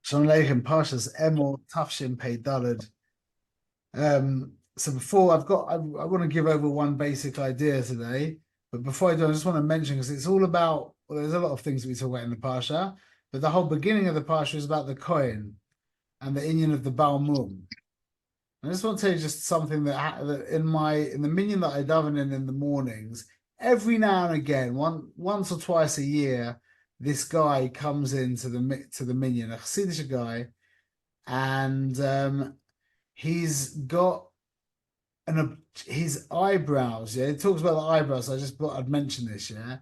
Shalom Aleichem, Parshas Emor Tafshin Pei Daled. So before I want to give over one basic idea today, but before I do, I just want to mention because it's all about. Well, there's a lot of things that we talk about in the parsha, but the whole beginning of the parsha is about the Kohen and the inyan of the Baal Mum. I just want to tell you just something that in the minyan that I daven in the mornings, every now and again, once or twice a year, this guy comes into the minyan, a Chassidish guy, and he's got his eyebrows. Yeah, it talks about the eyebrows. So I just thought I'd mention this. Yeah,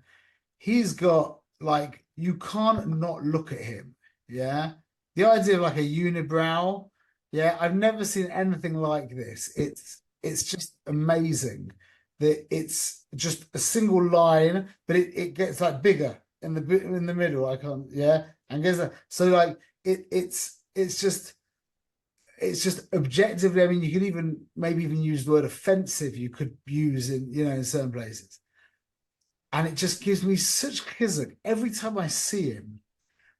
he's got like you can't not look at him. Yeah, the idea of like a unibrow. Yeah, I've never seen anything like this. It's just amazing that it's just a single line, but it gets like bigger in the middle. I can't. Yeah, and gets so like it's just objectively. I mean, you could even maybe even use the word offensive. You could use in certain places, and it just gives me such chizuk every time I see him.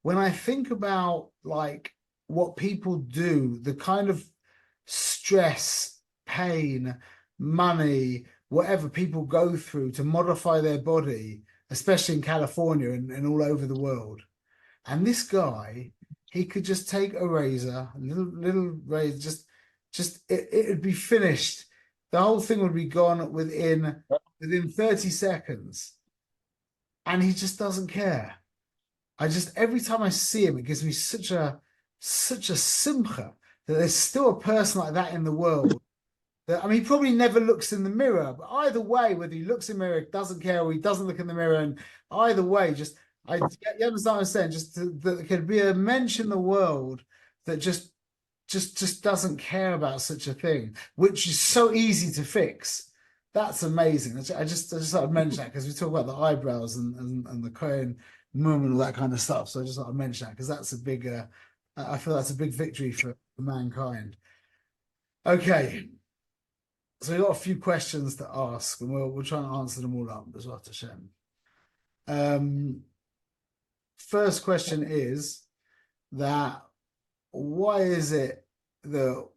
When I think about like what people do, the kind of stress, pain, money, whatever people go through to modify their body, especially in California and all over the world. And this guy, he could just take a razor, a little razor, it'd be finished. The whole thing would be gone within 30 seconds. And he just doesn't care. I just every time I see him, it gives me such a simcha that there's still a person like that in the world. That I mean, he probably never looks in the mirror, but either way, whether he looks in the mirror, doesn't care, or he doesn't look in the mirror, and either way, you understand what I'm saying? That there could be a mensch in the world that just doesn't care about such a thing, which is so easy to fix. That's amazing. I just thought I'd mention that because we talk about the eyebrows and the Kohen mum and all that kind of stuff. So I just thought I'd mention that because that's a big. I feel that's a big victory for mankind. Okay, so we've got a few questions to ask, and we'll try and answer them all up as well, Hashem. First question is that why is it that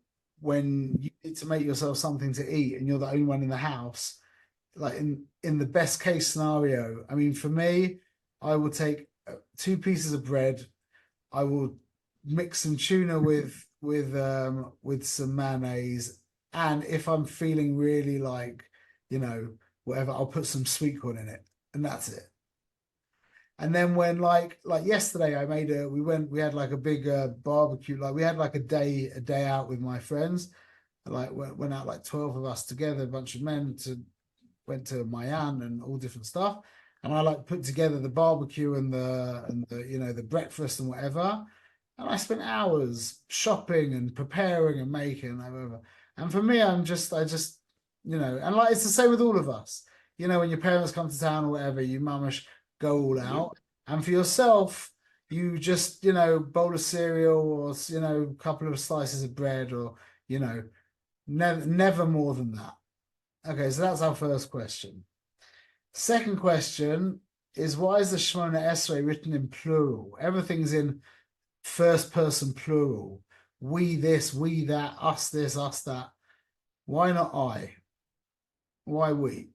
when you need to make yourself something to eat and you're the only one in the house, like in the best case scenario, I mean, for me, I will take two pieces of bread. I will mix some tuna with some mayonnaise, and if I'm feeling really like whatever, I'll put some sweet corn in it, and that's it. And then when like yesterday, we had like a big barbecue, like we had like a day out with my friends, like went out like 12 of us together, a bunch of men went to Mayan and all different stuff. And I like put together the barbecue and the breakfast and whatever. And I spent hours shopping and preparing and making and whatever. And for me, and like it's the same with all of us. When your parents come to town or whatever, you mamish go all out. And for yourself, you just, bowl of cereal or, a couple of slices of bread or, never more than that. Okay, so that's our first question. Second question is why is the Shemona Esrei written in plural? Everything's in first person plural. We this, we that, us this, us that. Why not I? Why we?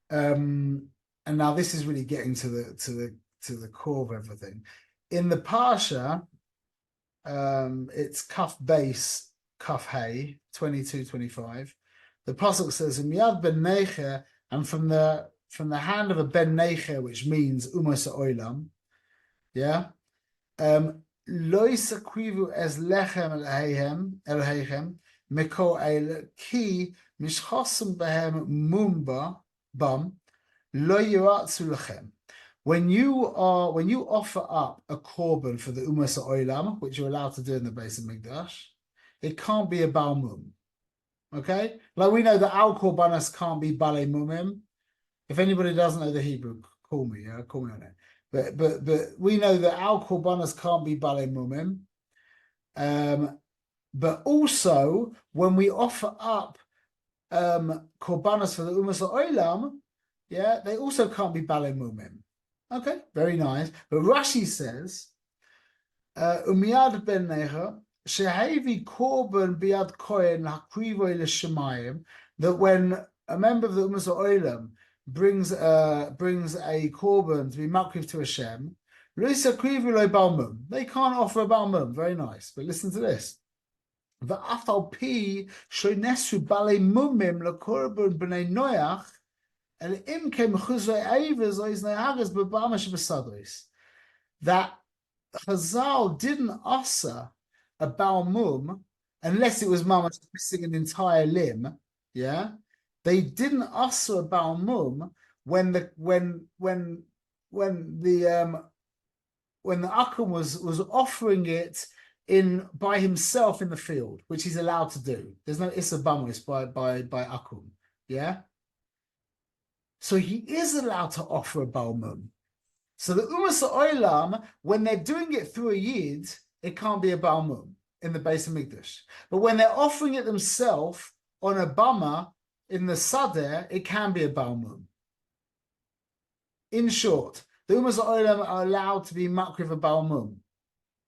And now this is really getting to the core of everything. In the Parsha, it's Kaf base, Kaf Hay, 22-25. The Pasuk says, Miyad ben Necher, and from the hand of a ben Necher, which means Umas Oilam, yeah. Lo yisakrivu es lechem elheichem meko el ki mishchosem behem mumba bam lo yiratzu lechem. When you offer up a korban for the Umas Oilam, which you're allowed to do in the Beis Hamikdash, it can't be a balmum. Okay, like we know that al korbanos can't be bale mumim. If anybody doesn't know the Hebrew, call me. Yeah, call me on it. But we know that al korbanos can't be bale mumim. But also when we offer up korbanos for the umas oilam, yeah, they also can't be bale mumim. Okay, very nice. But Rashi says Umiyad ben necha shehevi korban biad kohen hakrivo l'shemayim, that when a member of the Umas Olam brings a korban to be makriv to Hashem, they can't offer a balmum. Very nice, but listen to this. ואף על פי שנשו בעלי מומים לקורבן בני נוח, אלא אם כן מחוזרי אבז או איזני הגז בבמה שבסדריס. That Chazal didn't offer a balmum unless it was mamash missing an entire limb. Yeah, they didn't offer a balmum when the akum was offering it in by himself in the field, which he's allowed to do. There's no issa bamus by akum. Yeah, so he is allowed to offer a balmum. So the Umas Olam, when they're doing it through a Yid, it can't be a Balmum in the Beis Hamikdash. But when they're offering it themselves on a Bama in the Sadeh, it can be a Balmum. In short, the Umas Olam are allowed to be Makriv a Balmum.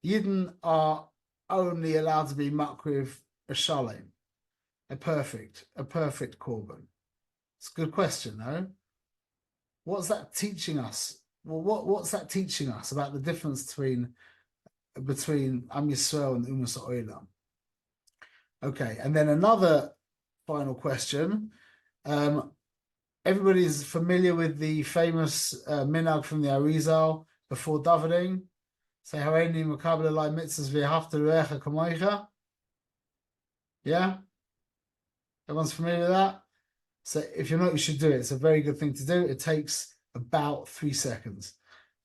Yidden are only allowed to be Makriv a Shalem, a perfect Korban. It's a good question, though. What's that teaching us? Well, what's that teaching us about the difference between Am Yisrael and Umas Olam? Okay, and then another final question. Everybody's familiar with the famous minhag from the Arizal before davening. Say Hareini Makabel Elai Mitzvahs V'Ahavta L'Recha Kamoicha. Yeah, everyone's familiar with that. So if you're not, you should do it. It's a very good thing to do. It takes about 3 seconds.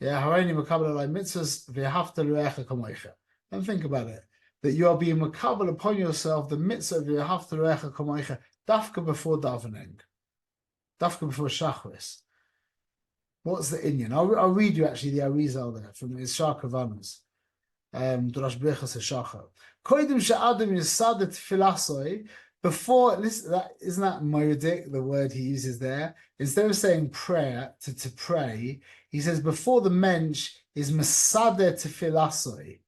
Yeah, Hareini Makabel Elai Mitzvahs V'Ahavta L'Recha Kamoicha. And think about it, that you are being makabel upon yourself the mitzvah of V'Ahavta L'Recha Kamoicha dafka before davening, dafka before shachris. What's the inyan? I'll read you actually the Arizal there from Ishar Kavanas. Drash Brechas Shachar. Koidim she'adam yisad tefilasoi. Before, listen, isn't that moedik, the word he uses there? Instead of saying prayer to pray, he says before the mensch is masade tefilasoi.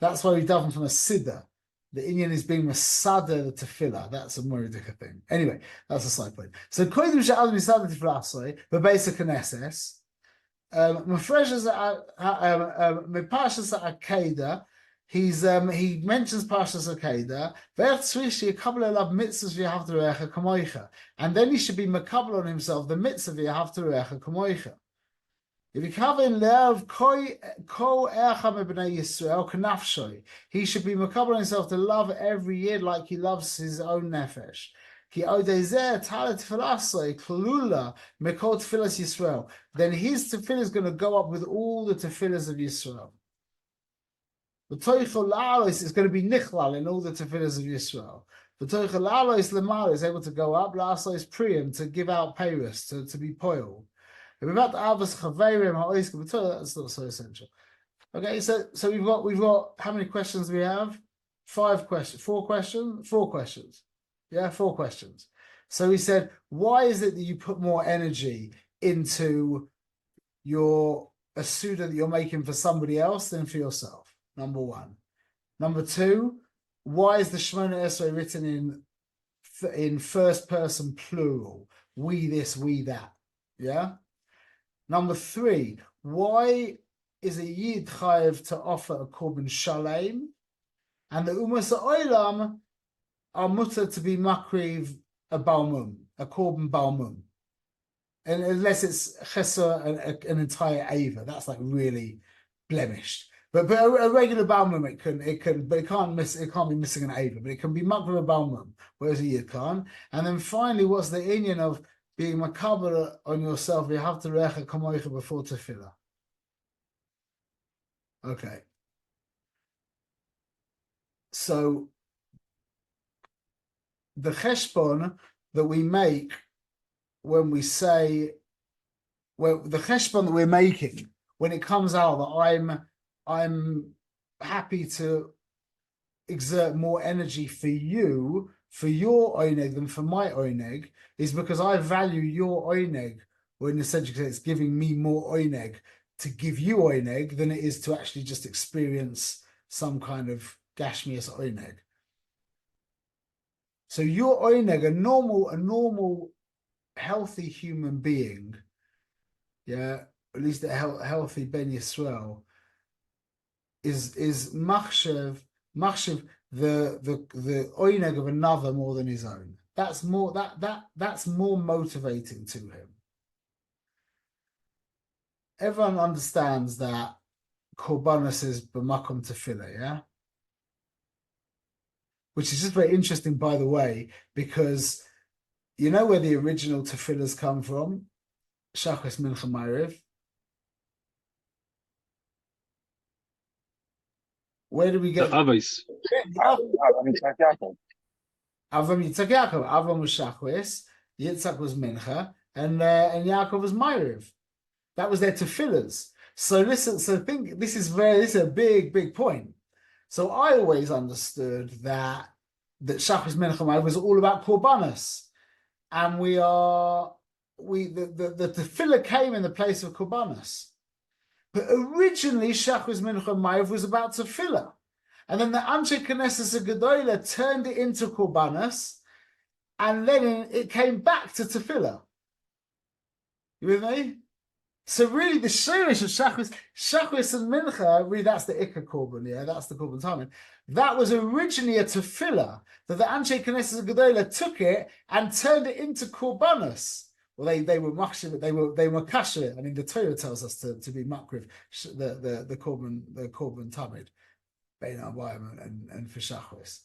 That's why we daven from a siddur. The Inyan is being masade the tefillah. That's a moedik thing. Anyway, that's a side point. So koidim she'adam yisad tefilasoi, but basic knesses. Mefreshas mepashas akeda. He mentions Parshas Akeda, and then he should be makabel on himself the mitzvah v'yahavta re'echa kamoicha. If you kavin lev ko echa mebnei Yisrael kanafshoi, he should be makabel on himself to love every Yid like he loves his own nefesh. Ki odezeh talet tefillasoi klula mekol tefillas Yisrael. Then his tefillah is going to go up with all the tefillahs of Yisrael. The Toichel La'alos is going to be Nichlal in all the tefillahs of Yisrael. The Toichel La'alos Lamar is able to go up, La'asos Priyam, to give out Paris, to be poiled. About Avos Chaverim Ha'oisk, that's not so essential. Okay, so we've got how many questions do we have? 5 questions, 4 questions, 4 questions. Yeah, 4 questions. So he said, why is it that you put more energy into a Suda that you're making for somebody else than for yourself? Number 1. Number 2, why is the Shemona Esrei written in first person plural? We this, we that. Yeah. Number 3, why is a Yid chayav to offer a korban shalem, and the Umas Olam are mutter to be makriv a balmum, a korban balmum, and unless it's chesed, an entire ava, that's like really blemished. But a regular balmum it can, but it can't be missing an ava, but it can be makriv a balmum, whereas a Yid can't. And then finally, what's the inyan of being makabel on yourself? You have to recha kamoicha before tefillah. Okay. So the cheshbon that we make when we say, well, the cheshbon that we're making when it comes out that I'm happy to exert more energy for you, for your oineg than for my oineg, is because I value your oineg, or in the sense it's giving me more oineg to give you oineg than it is to actually just experience some kind of gashmias oineg. So your oineg, a normal, healthy human being, yeah, at least a healthy Ben Yisrael, is machshav the oineg of another more than his own. That's more that's more motivating to him. Everyone understands that korbanos is b'makom tefillah, yeah? Which is just very interesting, by the way, because you know where the original tefillahs come from? Shachris Mincha Ma'ariv. Where do we get? Avos. Avram Yitzchak Yaakov. Avram was Shachris, Yitzchak was Mincha, and Yaakov was Ma'ariv. That was their tefillahs. So listen, think this is a big point. So I always understood that Shachris Mincha Ma'ariv was all about korbanos, and the tefillah came in the place of korbanos. But originally, Shachris Mincha Ma'ariv was about tefillah. And then the Anshe Knesset Gedolah turned it into korbanos, and then it came back to tefillah. You with me? So really, the shirish of Shachris and Mincha, really that's the Ikka korban, yeah, that's the korban timing. That was originally a tefillah, that the Anshe Knesset Gedolah took it and turned it into korbanos. Well, they were machshav, they were kasher. I mean, the Torah tells us to be makriv the korban tamid, bein abayim and for shachris.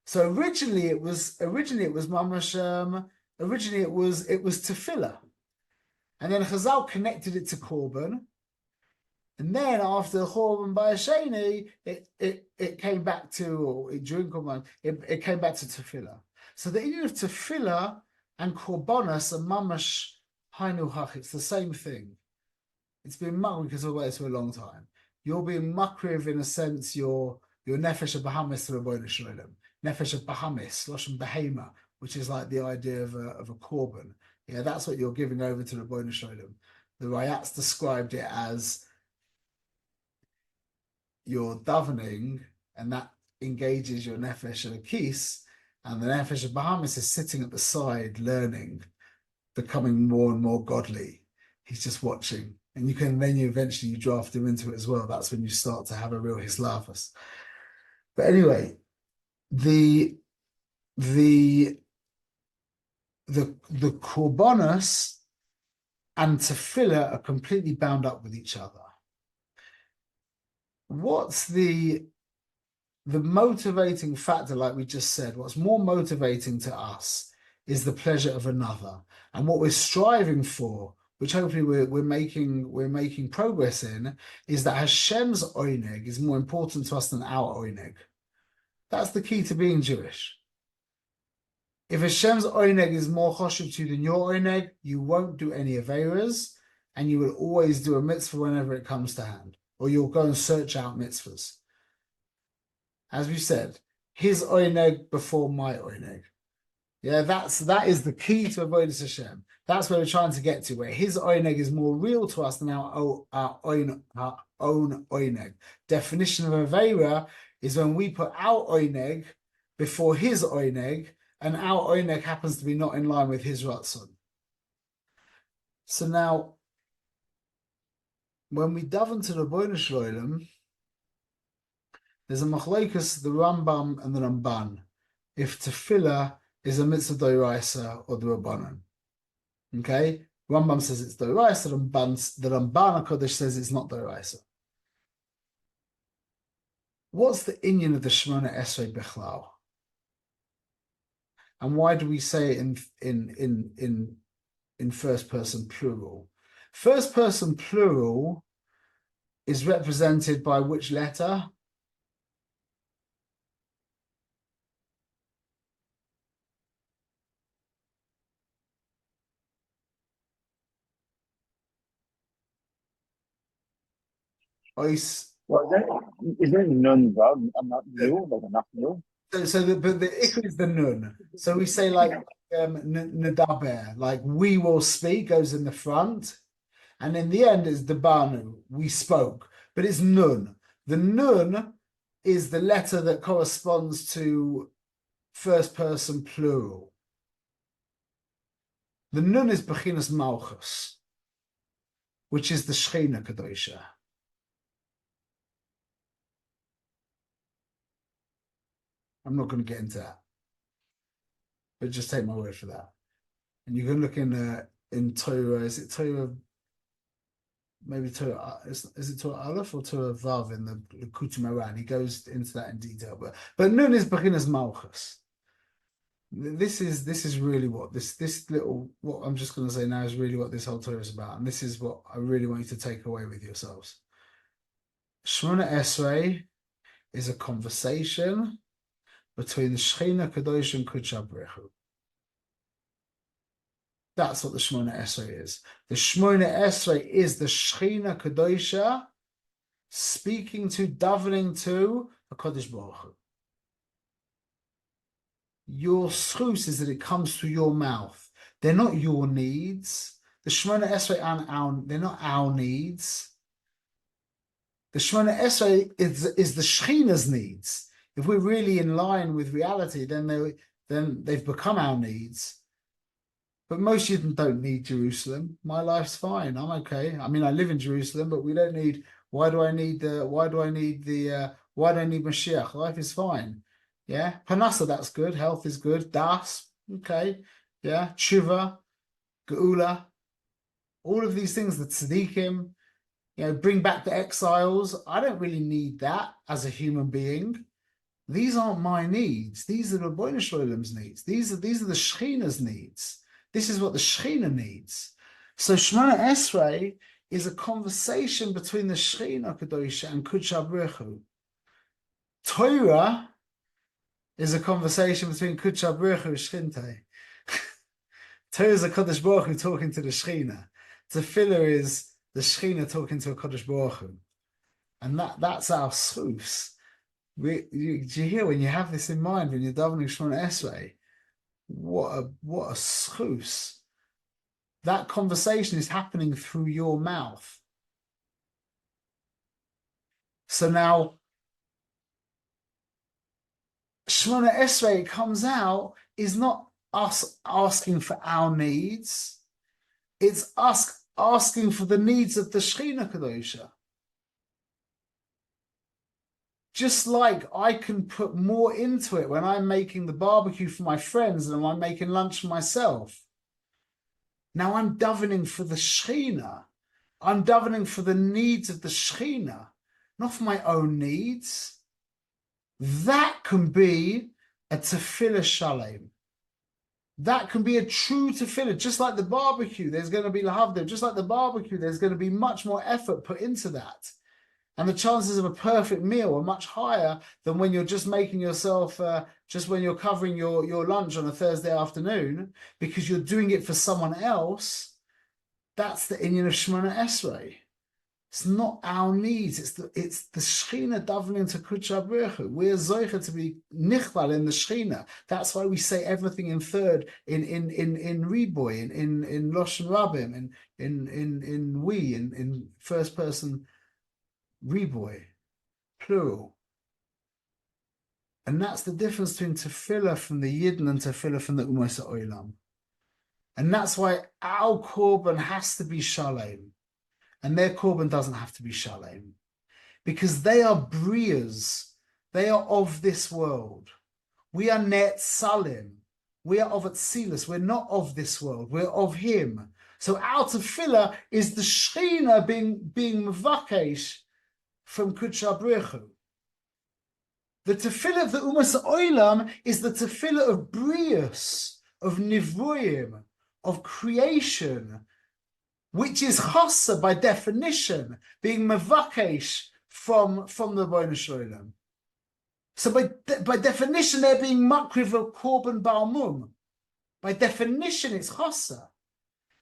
So originally it was mamash. Originally it was tefillah, and then Chazal connected it to korban, and then after korban by Sheni, it came back to, or during korban it came back to tefillah. So the idea of tefillah and korbanos and mamash hainuhach, it's the same thing. It's been makriv because of it for a long time. You're being makriv in a sense. Your nefesh of bahamis to Rabbeinu Shalom, nefesh of bahamis, loshem behema, which is like the idea of a korban. Yeah, that's what you're giving over to Rabbeinu Shalom. The Rayatz described it as you're davening, and that engages your nefesh and a kis. And the nefesh of Bahamas is sitting at the side, learning, becoming more and more godly. He's just watching, and you eventually draft him into it as well. That's when you start to have a real hislavas. But anyway, the korbanos and tefillah are completely bound up with each other. What's the motivating factor, like we just said? What's more motivating to us is the pleasure of another, and what we're striving for, which hopefully we're making progress in, is that Hashem's oineg is more important to us than our oineg. That's the key to being Jewish. If Hashem's oineg is more choshev to you than your oineg, you won't do any aveiras, and you will always do a mitzvah whenever it comes to hand, or you'll go and search out mitzvahs. As we said, his oineg before my oineg. Yeah, that is the key to avodas Hashem. That's where we're trying to get to, where his oineg is more real to us than our own oineg. Definition of aveira is when we put our oineg before his oineg, and our oineg happens to be not in line with his ratzon. So now, when we daven to the Rabbeinu Shalom, there's a machlokes, the Rambam and the Ramban, if tefillah is a mitzvah d'oraisa or the Rabbanan. Okay? Rambam says it's d'oraisa, the Ramban HaKodesh says it's not d'oraisa. What's the inyan of the Shemona Esrei Bechlal? And why do we say it in first person plural? First person plural is represented by which letter? Is there nun vav? I'm not new, like I'm not new. So the ikr is the nun. So we say like nadaber, like we will speak, goes in the front, And in the end, it's debanu, we spoke, but it's nun. The nun is the letter that corresponds to first person plural. The nun is bechinas malchus, which is the Shechina Kadosha. I'm not going to get into that, but just take my word for that. And you can look in Torah. Is it Torah? Maybe Torah. Is it Torah Aleph or Torah Vav in the Kutum Aran? He goes into that in detail. But Nun is bechinas malchus. This is really what this little, what I'm just going to say now is really what this whole Torah is about, and this is what I really want you to take away with yourselves. Shmona Esrei is a conversation between the Shechina Kadosh and Kudsha Brechu. That's what the Shmona Esrei is. The Shmona Esrei is the Shechina Kadosha speaking to, davening to a Kodesh Baruch Hu. Your schus is that it comes through your mouth. They're not your needs. The Shemona Esrei aren't they're not our needs. The Shemona Esrei is the Shechina's needs. If we're really in line with reality, then they've become our needs. But most of them don't need Jerusalem. My life's fine. I'm okay. I mean, I live in Jerusalem, but we don't need. Why do I need Mashiach? Life is fine. Yeah, Panasa, that's good. Health is good. Das, okay. Yeah, Tshuva, Geula, all of these things, the tzaddikim, bring back the exiles. I don't really need that as a human being. These aren't my needs. These are the Boina Shloim's needs. These are the Shechina's needs. This is what the Shechina needs. So Shemona Esrei is a conversation between the Shechina Kadosha and Kudsha Baruch. Torah is a conversation between Kudsha Baruch and Shechinte. Torah is a Kodesh Baruch Hu talking to the Shechina. Tefillah is the Shechina talking to a Kodesh Baruch Hu. And that's our schus. Do you hear when you have this in mind when you're davening Shemona Esrei? What a schus. That conversation is happening through your mouth. So now Shemona Esrei comes out is not us asking for our needs. It's us asking for the needs of the Shechina Kadosha. Just like I can put more into it when I'm making the barbecue for my friends than I'm making lunch for myself. Now I'm davening for the Shechina. I'm davening for the needs of the Shechina, not for my own needs. That can be a tefillah shalem. That can be a true tefillah. Just like the barbecue, there's going to be lahavdeh. Just like the barbecue, there's going to be much more effort put into that. And the chances of a perfect meal are much higher than when you're just making yourself, just when you're covering your lunch on a Thursday afternoon, because you're doing it for someone else. That's the inyan of Shemona Esrei. It's not our needs. It's the Shechina davening to Kudsha Baruch Hu. We're zoicha to be nichlal in the Shechina. That's why we say everything in third, in riboy, in loshen rabim, in first person riboy, plural. And that's the difference between tefillah from the Yidden and tefillah from the Umos Ha'olam. And that's why our korban has to be shalem. And their korban doesn't have to be shalem. Because they are brias. They are of this world. We are netzalim. We are of Atzilus. We're not of this world. We're of him. So our tefillah is the Shechina being mevakesh from Kudsha Baruch Hu. The tefillah of the Umas Olam is the tefillah of brius, of nivruim, of creation, which is chassa by definition, being mevakesh from the Boina Shalom. So by definition, they're being makriv of korban balmum. By definition, it's chassa.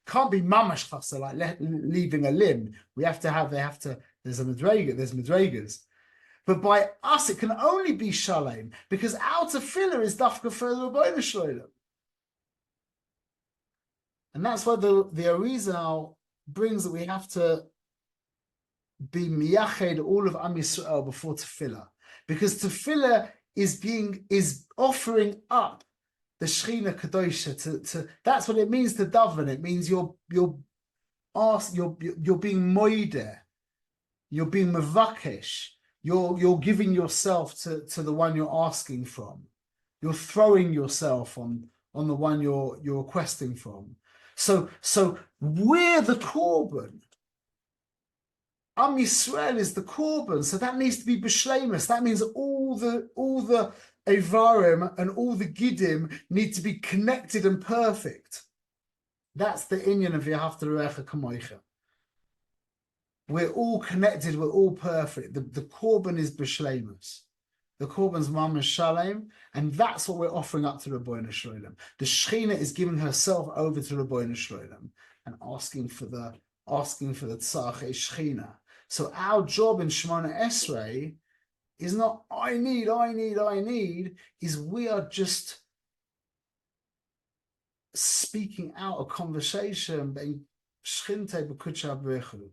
Can't be mamash chassa, like leaving a limb. There's a madrega, there's madregas. But by us, it can only be shalem, because our tefillah is dafka for the Boina Shalom. And that's why the Arizal brings that we have to be miyached all of Am Yisrael before tefillah, because tefillah is offering up the Shechina Kadosha to that's what it means to daven. It means you're being moide, you're being mavakesh, you're giving yourself to the one you're asking from. You're throwing yourself on the one you're requesting from. So we're the korban. Am Yisrael is the korban, so that needs to be b'shleimus. That means all the Evarim and all the Giddim need to be connected and perfect. That's the inyan of Yehavta L'Recha Kamoicha. We're all connected, we're all perfect. The korban is b'shleimus. The korban's mamash shalem, and that's what we're offering up to Rabbeinu Shloim. The Shechina is giving herself over to Rabbeinu Shloim and asking for the tzach Shechina. So our job in Shemona Esrei is not I need, is we are just speaking out a conversation being Shchinte b'kudsha b'rechu.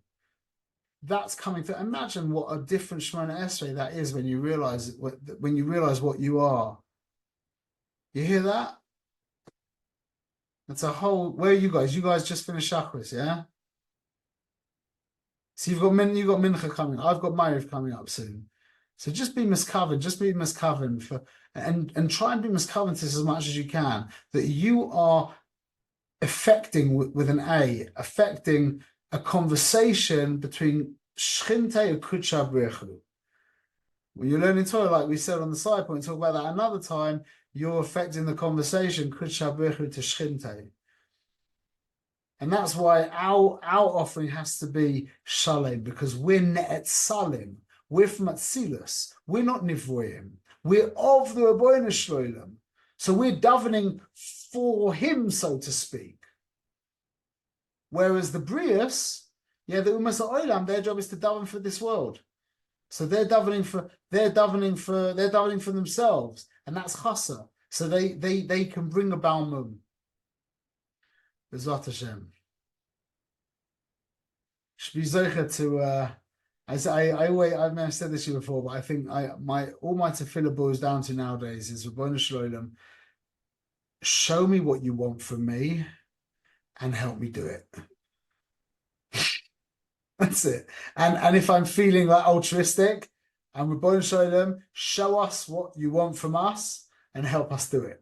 That's coming through. Imagine what a different Shemona Esrei that is when you realize what you are. You hear that? That's a whole. Where are you guys? You guys just finished Shacharis, yeah? So you've got Mincha coming. I've got Ma'ariv coming up soon. So just be miskaven for and try and be miskaven this as much as you can, that you are affecting with an A, affecting a conversation between Shchinte and Kudsha B'rechu. When you're learning Torah, like we said on the side point, talk about that another time, you're affecting the conversation Kudsha B'rechu to Shchinte. And that's why our offering has to be Shalem, because we're Ne'et Salim. We're from Atzilus. We're not Nivroim. We're of the Rabbeinu Shloim. So we're davening for him, so to speak. Whereas the Brius, the Umas Olam, their job is to daven for this world. So they're davening for themselves, and that's chasa. So they can bring a balmum. B'ezrat Hashem. Should be zocher to. I've said this to you before, but I think all my tefillah boils down to nowadays is Rabbeinu Shloim, show me what you want from me, and help me do it. That's it. And if I'm feeling like altruistic, and Rabbeinu Shloim, show us what you want from us and help us do it.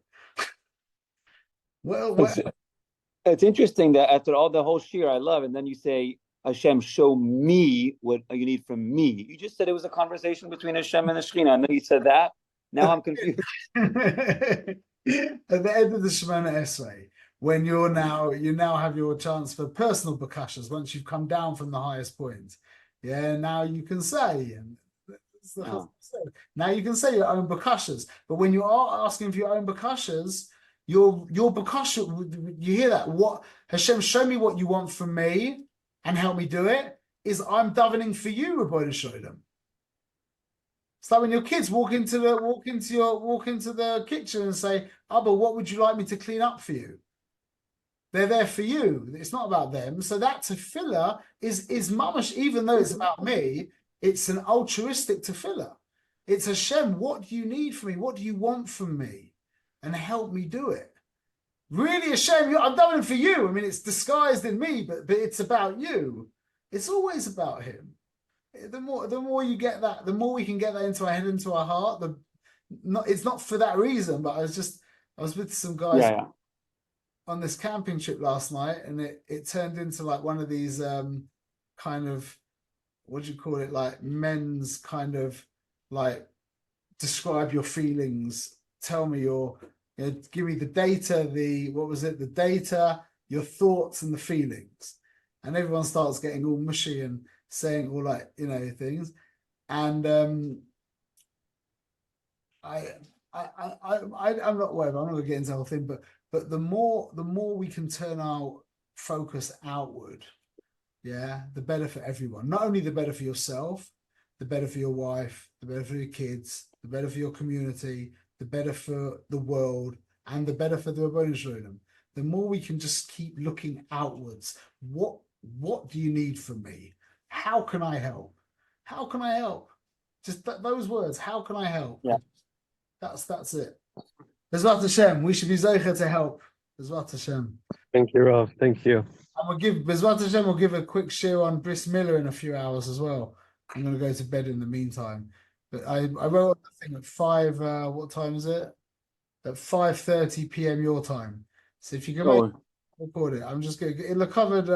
It's interesting that after all the whole shir I love, and then you say, Hashem, show me what you need from me. You just said it was a conversation between Hashem and the Shekhinah, and then you said that. Now I'm confused. At the end of the Shemona Esrei, when you now have your chance for personal bakashas, once you've come down from the highest point, now you can say, and now you can say your own bakashas. But when you are asking for your own bakashas, your bakasha, you hear that? What Hashem, show me what you want from me and help me do it, is I'm davening for you, Rabbeinu Shloim. It's like when your kids walk into the kitchen and say, Abba, what would you like me to clean up for you? They're there for you. It's not about them. So that tefillah is mamash, even though it's about me, it's an altruistic tefillah. It's Hashem, what do you need from me? What do you want from me? And help me do it. Really, Hashem, I'm davening for you. I mean, it's disguised in me, but it's about you. It's always about him. The more you get that, the more we can get that into our head, into our heart. It's not for that reason, but I was with some guys on this camping trip last night, and it turned into like one of these kind of, what do you call it, like men's kind of like, describe your feelings, tell me give me the data, the data, your thoughts and the feelings. And everyone starts getting all mushy and saying all like, things. And I'm not worried. I'm not going to get into the whole thing, but the more we can turn our focus outward, the better for everyone. Not only the better for yourself, the better for your wife, the better for your kids, the better for your community, the better for the world, and the better for the Rabbeinu Shloim. The more we can just keep looking outwards. What What do you need from me? How can I help? How can I help? Just those words. How can I help? Yeah. That's it. Bezrat Hashem, we should be zeicher to help. Bezrat Hashem. Thank you, Rav. Thank you. And we'll give Bezrat Hashem. We'll give a quick share on Bris Miller in a few hours as well. I'm going to go to bed in the meantime. But I wrote the thing at 5. What time is it? At 5:30 p.m. your time. So if you can record it, I'm just going to get covered.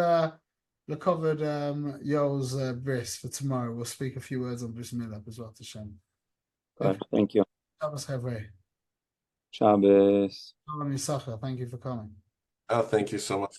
Yoel's Bris for tomorrow. We'll speak a few words on Bris Miller Bezrat Hashem. Good. Thank you. Shabbos Chavrei. Shabbos. Shalom Yisachar. Thank you for coming. Oh, thank you so much.